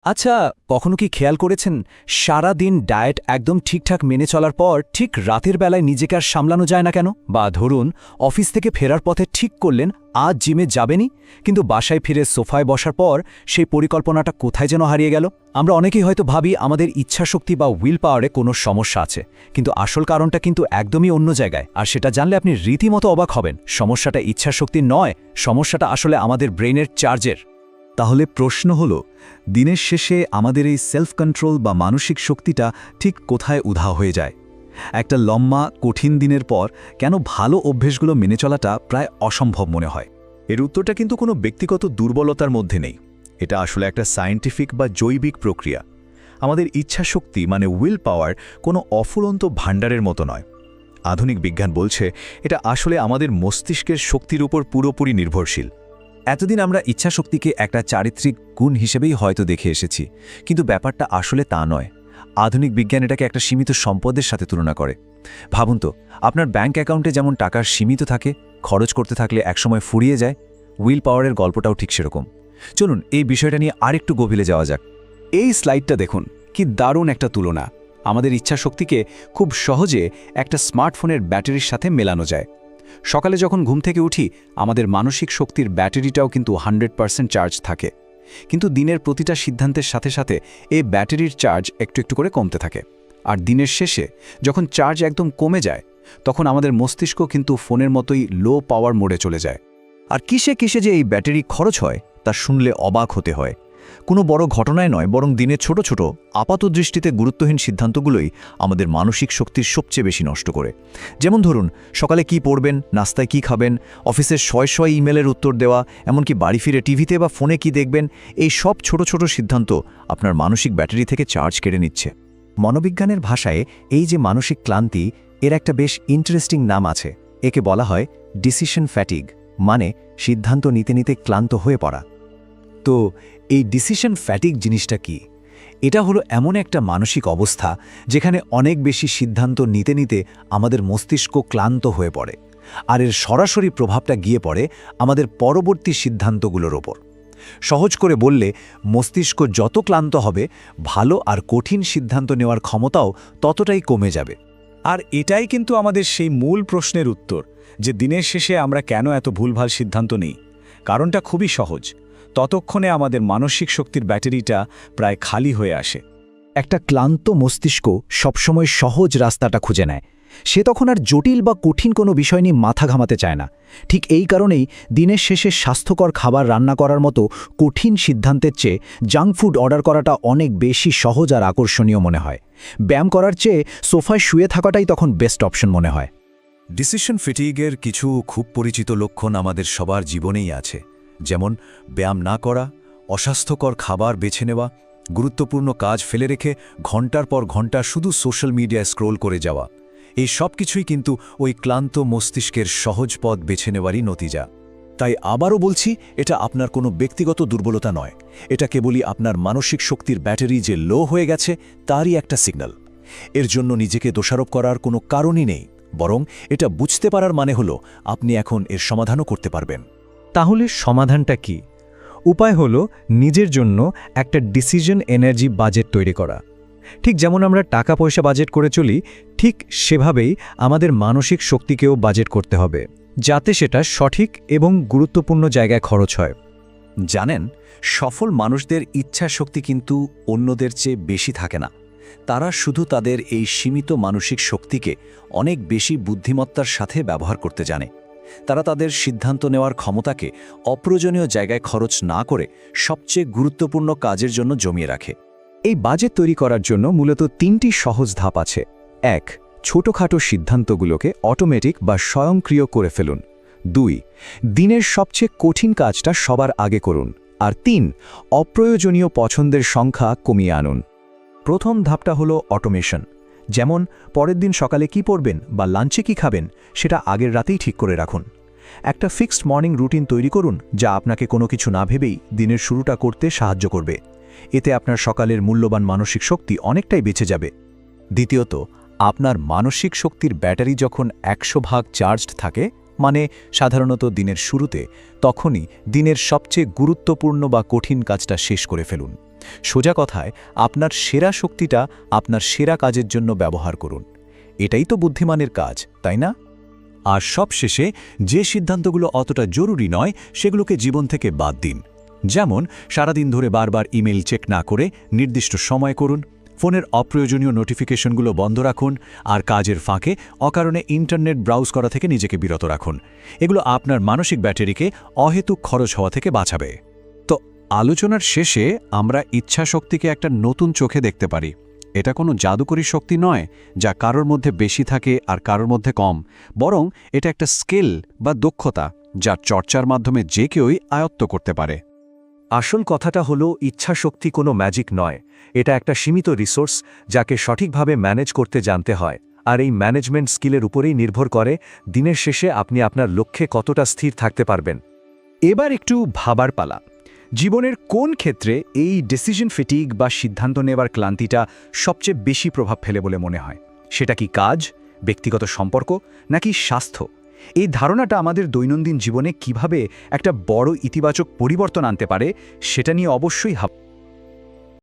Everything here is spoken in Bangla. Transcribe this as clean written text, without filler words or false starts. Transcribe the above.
আচ্ছা, কখনো কি খেয়াল করেছেন সারা দিন ডায়েট একদম ঠিকঠাক মেনে চলার পর ঠিক রাতের বেলায় নিজেকে আর সামলানো যায় না কেন? বা ধরুন অফিস থেকে ফেরার পথে ঠিক করলেন আজ জিমে যাবেনই, কিন্তু বাসায় ফিরে সোফায় বসার পর সেই পরিকল্পনাটা কোথায় যেন হারিয়ে গেল। আমরা অনেকেই হয়তো ভাবি আমাদের ইচ্ছাশক্তি বা উইল পাওয়ারে কোনো সমস্যা আছে, কিন্তু আসল কারণটা কিন্তু একদমই অন্য জায়গায়। আর সেটা জানলে আপনি রীতিমতো অবাক হবেন। সমস্যাটা ইচ্ছাশক্তি নয়, সমস্যাটা আসলে আমাদের ব্রেনের চার্জের। তাহলে প্রশ্ন হল, দিনের শেষে আমাদের এই সেলফ কন্ট্রোল বা মানসিক শক্তিটা ঠিক কোথায় উধাও হয়ে যায়? একটা লম্বা কঠিন দিনের পর কেন ভালো অভ্যেসগুলো মেনে চলাটা প্রায় অসম্ভব মনে হয়? এর উত্তরটা কিন্তু কোনো ব্যক্তিগত দুর্বলতার মধ্যে নেই। এটা আসলে একটা সায়েন্টিফিক বা জৈবিক প্রক্রিয়া। আমাদের ইচ্ছাশক্তি মানে উইল পাওয়ার কোনো অফুরন্ত ভাণ্ডারের মতো নয়। আধুনিক বিজ্ঞান বলছে এটা আসলে আমাদের মস্তিষ্কের শক্তির উপর পুরোপুরি নির্ভরশীল। এতদিন আমরা ইচ্ছাশক্তিকে একটা চারিত্রিক গুণ হিসেবেই হয়তো দেখে এসেছি, কিন্তু ব্যাপারটা আসলে তা নয়। আধুনিক বিজ্ঞান এটাকে একটা সীমিত সম্পদের সাথে তুলনা করে। ভাবুন তো, আপনার ব্যাংক অ্যাকাউন্টে যেমন টাকার সীমিত থাকে, খরচ করতে থাকলে একসময় ফুরিয়ে যায়, উইল পাওয়ারের গল্পটাও ঠিক সেরকম। চলুন এই বিষয়টা নিয়ে আরেকটু গভীরে যাওয়া যাক। এই স্লাইডটা দেখুন, কি দারুণ একটা তুলনা। আমাদের ইচ্ছাশক্তিকে খুব সহজে একটা স্মার্টফোনের ব্যাটারির সাথে মেলানো যায়। সকালে যখন ঘুম থেকে উঠি, আমাদের মানসিক শক্তির ব্যাটারিটাও কিন্তু 100% চার্জ থাকে, কিন্তু দিনের প্রতিটা সিদ্ধান্তের সাথে সাথে এই ব্যাটারির চার্জ একটু একটু করে কমতে থাকে। আর দিনের শেষে যখন চার্জ একদম কমে যায়, তখন আমাদের মস্তিষ্ক কিন্তু ফোনের মতোই লো পাওয়ার মোডে চলে যায়। আর কিসে কিসে যে এই ব্যাটারি খরচ হয় তা শুনলে অবাক হতে হয়। কোনো বড় ঘটনায় নয়, বরং দিনের ছোট ছোট আপাতদৃষ্টিতে গুরুত্বহীন সিদ্ধান্তগুলোই আমাদের মানসিক শক্তির সবচেয়ে বেশি নষ্ট করে। যেমন ধরুন, সকালে কি পড়বেন, নাস্তায় কি খাবেন, অফিসের শয় ইমেলের উত্তর দেওয়া, এমনকি বাড়ি ফিরে টিভিতে বা ফোনে কি দেখবেন, এই সব ছোট ছোট সিদ্ধান্ত আপনার মানসিক ব্যাটারি থেকে চার্জ কেড়ে নিচ্ছে। মনোবিজ্ঞানের ভাষায় এই যে মানসিক ক্লান্তি, এর একটা বেশ ইন্টারেস্টিং নাম আছে। একে বলা হয় ডিসিশন ফ্যাটিগ, মানে সিদ্ধান্ত নিতে নিতে ক্লান্ত হয়ে পড়া। তো এই ডিসিশন ফ্যাটিগ জিনিসটা কি? এটা হলো এমন একটা মানসিক অবস্থা যেখানে অনেক বেশি সিদ্ধান্ত নিতে নিতে আমাদের মস্তিষ্ক ক্লান্ত হয়ে পড়ে, আর এর সরাসরি প্রভাবটা গিয়ে পড়ে আমাদের পরবর্তী সিদ্ধান্তগুলোর ওপর। সহজ করে বললে, মস্তিষ্ক যত ক্লান্ত হবে, ভালো আর কঠিন সিদ্ধান্ত নেওয়ার ক্ষমতাও ততটাই কমে যাবে। আর এটাই কিন্তু আমাদের সেই মূল প্রশ্নের উত্তর, যে দিনের শেষে আমরা কেন এত ভুলভাল সিদ্ধান্ত নিই। কারণটা খুবই সহজ, ততক্ষণে আমাদের মানসিক শক্তির ব্যাটারিটা প্রায় খালি হয়ে আসে। একটা ক্লান্ত মস্তিষ্ক সবসময় সহজ রাস্তাটা খুঁজে নেয়। সে তখন আর জটিল বা কঠিন কোনো বিষয় নিয়ে মাথা ঘামাতে চায় না। ঠিক এই কারণেই দিনের শেষে স্বাস্থ্যকর খাবার রান্না করার মতো কঠিন সিদ্ধান্তের চেয়ে জাঙ্ক ফুড অর্ডার করাটা অনেক বেশি সহজ আর আকর্ষণীয় মনে হয়। ব্যায়াম করার চেয়ে সোফায় শুয়ে থাকাটাই তখন বেস্ট অপশন মনে হয়। ডিসিশন ফ্যাটিগের কিছু খুব পরিচিত লক্ষণ আমাদের সবার জীবনেই আছে, যেমন ব্যায়াম না করা, অস্বাস্থ্যকর খাবার বেছে নেওয়া, গুরুত্বপূর্ণ কাজ ফেলে রেখে ঘন্টার পর ঘন্টা শুধু সোশ্যাল মিডিয়ায় স্ক্রোল করে যাওয়া। এই সব কিছুই কিন্তু ওই ক্লান্ত মস্তিষ্কের সহজ পথ বেছে নেওয়ারই নতিজা। তাই আবারও বলছি, এটা আপনার কোনো ব্যক্তিগত দুর্বলতা নয়, এটা কেবলই আপনার মানসিক শক্তির ব্যাটারি যে লো হয়ে গেছে তারই একটা সিগন্যাল। এর জন্য নিজেকে দোষারোপ করার কোনো কারণই নেই, বরং এটা বুঝতে পারার মানে হলো আপনি এখন এর সমাধানও করতে পারবেন। তাহলে সমাধানটা কি? উপায় হলো নিজের জন্য একটা ডিসিশন এনার্জি বাজেট তৈরি করা। ঠিক যেমন আমরা টাকা পয়সা বাজেট করে চলি, ঠিক সেভাবেই আমাদের মানসিক শক্তিকেও বাজেট করতে হবে, যাতে সেটা সঠিক এবং গুরুত্বপূর্ণ জায়গায় খরচ হয়। জানেন, সফল মানুষদের ইচ্ছা শক্তি কিন্তু অন্যদের চেয়ে বেশি থাকে না। তারা শুধু তাদের এই সীমিত মানসিক শক্তিকে অনেক বেশি বুদ্ধিমত্তার সাথে ব্যবহার করতে জানে। তারা তাদের সিদ্ধান্ত নেওয়ার ক্ষমতাকে অপ্রয়োজনীয় জায়গায় খরচ না করে সবচেয়ে গুরুত্বপূর্ণ কাজের জন্য জমিয়ে রাখে। এই বাজেট তৈরি করার জন্য মূলত 3টি সহজ ধাপ আছে। 1. ছোটখাটো সিদ্ধান্তগুলোকে অটোমেটিক বা স্বয়ংক্রিয় করে ফেলুন। 2. দিনের সবচেয়ে কঠিন কাজটা সবার আগে করুন। আর 3. অপ্রয়োজনীয় পছন্দের সংখ্যা কমিয়ে আনুন। প্রথম ধাপটা হলো অটোমেশন। যেমন পরের দিন সকালে কি পড়বেন বা লাঞ্চে কি খাবেন, সেটা আগের রাতেই ঠিক করে রাখুন। একটা ফিক্সড মর্নিং রুটিন তৈরি করুন, যা আপনাকে কোনো কিছু না ভেবেই দিনের শুরুটা করতে সাহায্য করবে। এতে আপনার সকালের মূল্যবান মানসিক শক্তি অনেকটাই বেঁচে যাবে। দ্বিতীয়ত, আপনার মানসিক শক্তির ব্যাটারি যখন 100% চার্জড থাকে, মানে সাধারণত দিনের শুরুতে, তখনই দিনের সবচেয়ে গুরুত্বপূর্ণ বা কঠিন কাজটা শেষ করে ফেলুন। সোজা কথায় আপনার সেরা শক্তিটা আপনার সেরা কাজের জন্য ব্যবহার করুন। এটাই তো বুদ্ধিমানের কাজ, তাই না? আর সবশেষে যে সিদ্ধান্তগুলো অতটা জরুরি নয় সেগুলোকে জীবন থেকে বাদ দিন। যেমন সারাদিন ধরে বারবার ইমেল চেক না করে নির্দিষ্ট সময় করুন, ফোনের অপ্রয়োজনীয় নোটিফিকেশনগুলো বন্ধ রাখুন, আর কাজের ফাঁকে অকারণে ইন্টারনেট ব্রাউজ করা থেকে নিজেকে বিরত রাখুন। এগুলো আপনার মানসিক ব্যাটারিকে অহেতুক খরচ হওয়া থেকে বাঁচাবে। তো আলোচনার শেষে আমরা ইচ্ছাশক্তিকে একটা নতুন চোখে দেখতে পারি। এটা কোনো জাদুকরী শক্তি নয় যা কারোর মধ্যে বেশি থাকে আর কারোর মধ্যে কম, বরং এটা একটা স্কিল বা দক্ষতা যা চর্চার মাধ্যমে যে কেউই আয়ত্ত করতে পারে। আসল কথাটা হলো ইচ্ছাশক্তি কোনো ম্যাজিক নয়, এটা একটা সীমিত রিসোর্স যাকে সঠিকভাবে ম্যানেজ করতে জানতে হয়। আর এই ম্যানেজমেন্ট স্কিলের উপরেই নির্ভর করে দিনের শেষে আপনি আপনার লক্ষ্যে কতটা স্থির থাকতে পারবেন। এবার একটু ভাবার পালা। জীবনের কোন ক্ষেত্রে এই ডিসিশন ফিটিগ বা সিদ্ধান্ত নেবার ক্লান্তিটা সবচেয়ে বেশি প্রভাব ফেলে বলে মনে হয়? সেটা কি কাজ, ব্যক্তিগত সম্পর্ক, নাকি স্বাস্থ্য? এই ধারণাটা আমাদের দৈনন্দিন জীবনে কিভাবে একটা বড় ইতিবাচক পরিবর্তন আনতে পারে সেটা নিয়ে অবশ্যই